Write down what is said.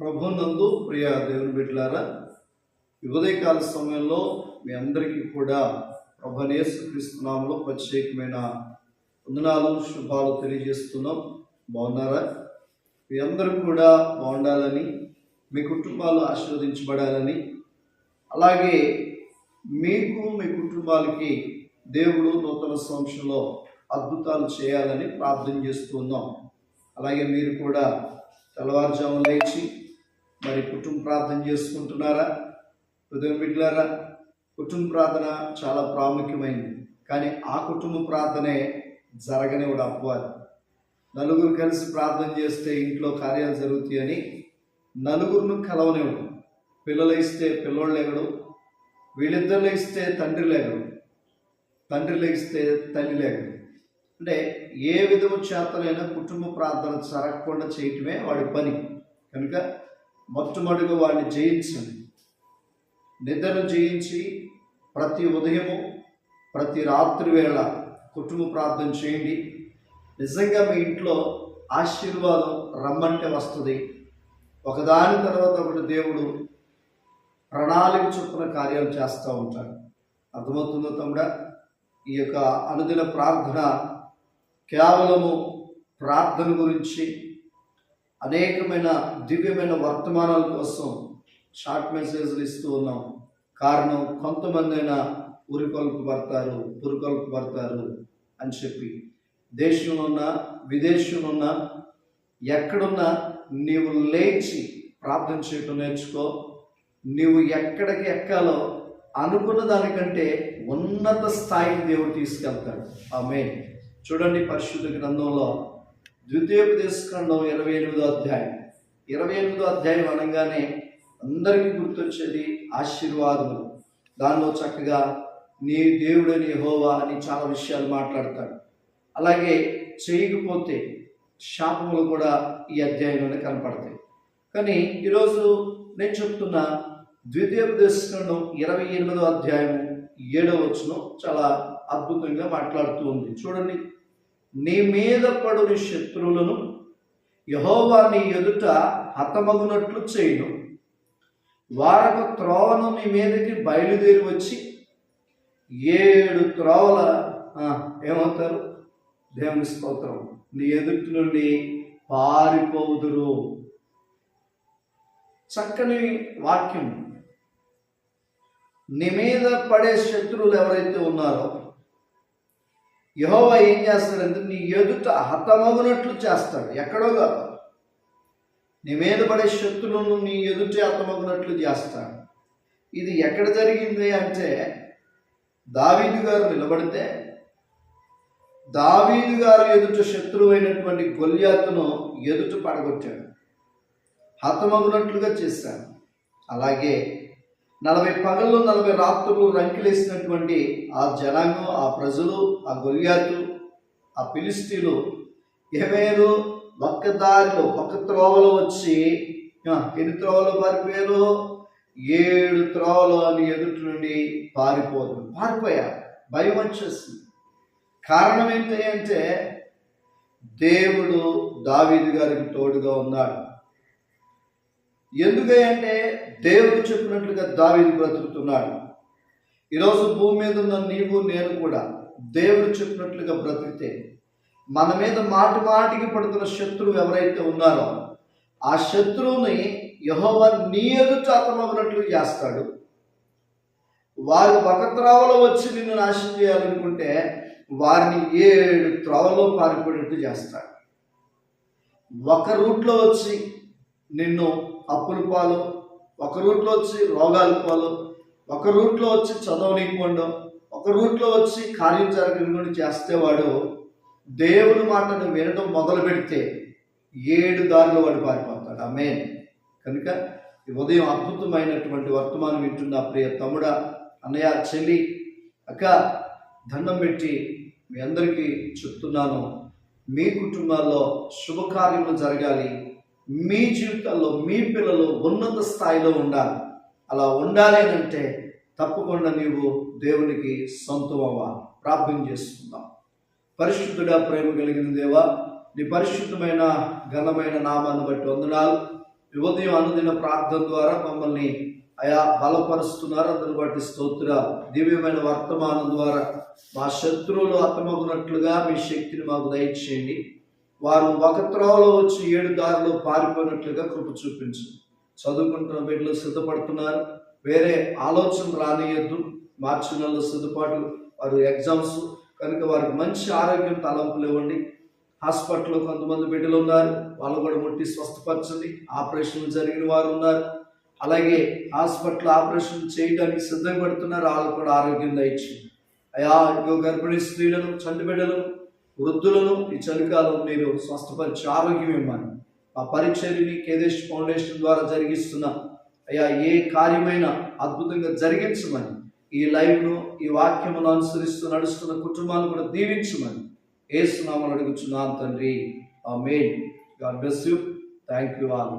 ప్రభునందు ప్రియ దేవుని బిడ్డలారా, ఈ ఉదయకాల సమయంలో మీ అందరికీ కూడా ప్రభువైన యేసుక్రీస్తు నామములో ప్రత్యేకమైన వందనాలు, శుభాలు తెలియజేస్తున్నాం. బాగున్నారా? మీ అందరూ కూడా బాగుండాలని, మీ కుటుంబాలు ఆశీర్వదించబడాలని, అలాగే మీకు మీ కుటుంబాలకి దేవుడు నూతన సంవత్సరంలో అద్భుతాలు చేయాలని ప్రార్థన చేస్తున్నాం. అలాగే మీరు కూడా తెల్లవారుజామున లేచి మరి కుటుంబ ప్రార్థన చేసుకుంటున్నారా? ఉదయం బిడ్డలారా, కుటుంబ ప్రార్థన చాలా ప్రాముఖ్యమైనది. కానీ ఆ కుటుంబ ప్రార్థనే జరగనివ్వడం అపవాది. నలుగురు కలిసి ప్రార్థన చేస్తే ఇంట్లో కార్యాలు జరుగుతాయని నలుగురును కలవనివ్వడం. పిల్లలు ఇస్తే పిల్లోళ్ళు లేగడు, వీళ్ళిద్దరు లేస్తే తండ్రి లేగడు, తండ్రి లేస్తే తల్లి లేగడు. అంటే ఏ విధము చేతనైనా కుటుంబ ప్రార్థన జరగకుండా చేయటమే వాడి పని. కనుక మొట్టమొదటిగా వాడిని జయించండి. నిద్రను జయించి ప్రతి ఉదయము ప్రతి రాత్రి వేళ కుటుంబ ప్రార్థన చేయండి. నిజంగా మీ ఇంట్లో ఆశీర్వాదం రమ్మంటే వస్తుంది. ఒకదాని తర్వాత ఒకటి దేవుడు ప్రణాళిక చొప్పున కార్యాలు చేస్తూ ఉంటాడు. అర్థమవుతుందో తమ్ముడా? ఈ యొక్క అనుదిన ప్రార్థన కేవలము ప్రార్థన గురించి అనేకమైన దివ్యమైన వర్తమానాల కోసం షార్ట్ మెసేజ్లు ఇస్తూ ఉన్నాం. కారణం, కొంతమంది అయినా పురుకొల్పబడతారు అని చెప్పి దేశంలో ఉన్న విదేశంలో ఉన్న ఎక్కడున్నా నీవు లేచి ప్రార్థన చేయటం నేర్చుకో. నీవు ఎక్కడికి ఎక్కాలో అనుకున్న దానికంటే ఉన్నత స్థాయికి దేవుడు తీసుకెళ్తాడు. ఆమేన్. చూడండి, పరిశుద్ధ గ్రంథంలో ద్వితీయోపదేశకాండం 28వ అధ్యాయం. 28వ అధ్యాయం అనగానే అందరికీ గుర్తొచ్చేది ఆశీర్వాదము. దానిలో చక్కగా నీ దేవుడని యెహోవా అని చాలా విషయాలు మాట్లాడతాడు. అలాగే చేయకపోతే శాపములు కూడా ఈ అధ్యాయంలోనే కనపడతాయి. కానీ ఈరోజు నేను చెప్తున్న ద్వితీయోపదేశకాండం 28వ అధ్యాయం 7వ వచనం చాలా అద్భుతంగా మాట్లాడుతూ ఉంది. చూడండి, నీ మీద పడుని శత్రువులను యెహోవా నీ ఎదుట హతమగునట్లు చేయును. వారొక త్రోవను నీ మీదకి బయలుదేరి వచ్చి 7 త్రోవల ఏమవుతారు? దేవుని స్తోత్రం, నీ ఎదుటి నుండి పారిపోదురు. చక్కని వాక్యం. నీ మీద పడే శత్రువులు ఎవరైతే ఉన్నారో యెహోవా ఏం చేస్తాడంటే నీ ఎదుట హతమగునట్లు చేస్తాడు. ఎక్కడో కాదు, నీ మీద పడే శత్రువులను నీ ఎదుట హతమగునట్లు చేస్తాడు. ఇది ఎక్కడ జరిగింది అంటే, దావీదు గారు నిలబడితే దావీదు గారు ఎదుట శత్రువు అయినటువంటి గొల్యాతును ఎదుట పడగొట్టాడు, హతమగునట్లుగా చేశాడు. అలాగే 40 పగళ్ళు 40 రాత్రులు రంకిలేసినటువంటి ఆ జనాంగం, ఆ ప్రజలు, ఆ గొల్యాతు, ఆ ఫిలిష్తీయులు ఏమయ్యారు? ఒక్క దారిలో ఒక్క త్రోవలో వచ్చి ఎన్ని త్రోవలో పారిపోయారు? 7 త్రోవలో అని ఎదుటి నుండి పారిపోయారు. భయం వచ్చేసింది. కారణం ఏంటి అంటే, దేవుడు దావీదు గారికి తోడుగా ఉన్నాడు. ఎందుకంటే దేవుడు చెప్పినట్లుగా దావీదు బ్రతుకుతున్నాడు. ఈరోజు భూమి మీద ఉన్న నీవు నేను కూడా దేవుడు చెప్పినట్లుగా బ్రతికితే మన మీద మాటి మాటికి పడుతున్న శత్రువు ఎవరైతే ఉన్నారో ఆ శత్రువుని యెహోవా నీ ఎదుట హతమగునట్లు చేస్తాడు. వారు ఒక త్రోవలో వచ్చి నిన్ను నాశనం చేయాలనుకుంటే వారిని 7 త్రోవలో పారిపోయేట్టు చేస్తాడు. ఒక రూట్లో వచ్చి నిన్ను అప్పుల పాలు, ఒక రూట్లో వచ్చి రోగాల పాలు, ఒక రూట్లో వచ్చి చదవనీయకుండా, ఒక రూట్లో వచ్చి కార్యం జరగకుండా చేస్తే వాడు దేవుని మాటను వినడం మొదలు పెడితే 7 దారిలో వాడు పారిపోతాడు. ఆమేన్. కనుక ఈ ఉదయం అద్భుతమైనటువంటి వర్తమానం వింటున్న ప్రియ తమ్ముడా, అన్నయ్య, చెల్లి, అక్క, దండం పెట్టి మీ అందరికీ చెప్తున్నాను, మీ కుటుంబాల్లో శుభకార్యములు జరగాలి. మీ జీవితాల్లో మీ పిల్లలు ఉన్నత స్థాయిలో ఉండాలి. అలా ఉండాలి అంటే తప్పకుండా నీవు దేవునికి సొంతం అవ్వాలి. ప్రార్థన చేసుకుందాం. పరిశుద్ధుడా, ప్రేమ కలిగిన దేవా, నీ పరిశుద్ధమైన ఘనమైన నామాన్ని బట్టి వందనాలు. ఈ ఉదయం అనుదిన ప్రార్థన ద్వారా మమ్మల్ని అయా బలపరుస్తున్నారు. అందరు బట్టి స్తోత్రాలు. దివ్యమైన వర్తమానం ద్వారా మా శత్రువులు హతమగునట్లుగా మీ శక్తిని మాకు దయచేయండి. వారు ఒక త్రోవలో వచ్చి 7 దారిలో పారిపోయినట్లుగా కృప చూపించు. చదువుకుంటున్న బిడ్డలు సిద్ధపడుతున్నారు, వేరే ఆలోచన రానియద్దు. మార్చి నెలలో సిద్ధపాటు వారు ఎగ్జామ్స్ కనుక వారికి మంచి ఆరోగ్యం తలంపులు ఇవ్వండి. హాస్పిటల్లో కొంతమంది బిడ్డలు ఉన్నారు, వాళ్ళు కూడా ముట్టి స్వస్థపరచండి. ఆపరేషన్లు జరిగిన వారు ఉన్నారు, అలాగే హాస్పిటల్ ఆపరేషన్ చేయడానికి సిద్ధపడుతున్నారు, వాళ్ళు కూడా ఆరోగ్యం దయచేయండి. అయా ఇంకో గర్భిణీ స్త్రీలను, చంటి బిడ్డలను, వృద్ధులను ఈ చలికాలం మీరు స్వస్థపరిచి ఆరోగ్యం ఇవ్వమని ఆ పరిచర్యని కేదేశ్ ఫౌండేషన్ ద్వారా జరిగిస్తున్న అయ్యా ఏ కార్యమైనా అద్భుతంగా జరిగించమని, ఈ లైవ్ను ఈ వాక్యమును అనుసరిస్తూ నడుస్తున్న కుటుంబాలను కూడా దీవించమని యేసు నామములో అడుగుచున్నాను తండ్రి. Amen. God bless you. Thank you all.